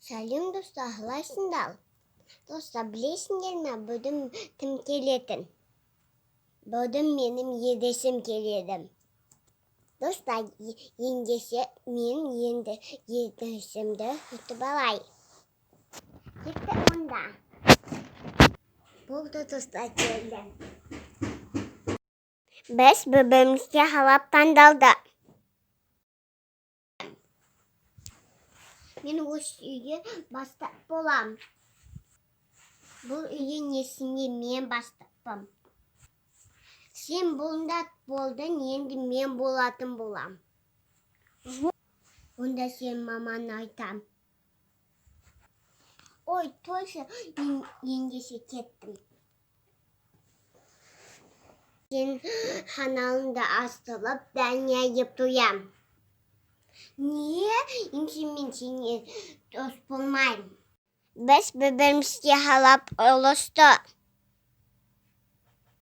Сәлем достар, қалайсыңдар? Достар, білесіңдер ме, бүгін кім келетін? Бүгін менің едесім келеді. Достар, ендеше мен енді едесімді күтіп алай. Кетті онда. Болды достар, келді. Біз бірімізге қалап таңдалды. Мен осы үйге бастап болам. Бұл үйге несінде мен бастаппын. Сен бұнда болдың, енді мен болатын болам. Онда сен маман айтам. Ой, точно, ендеше кеттім. Сен каналыңды астылып, дәния еп туям. Не? Мен сене дос болмайым. Біз бірімізге қалап ұлысты.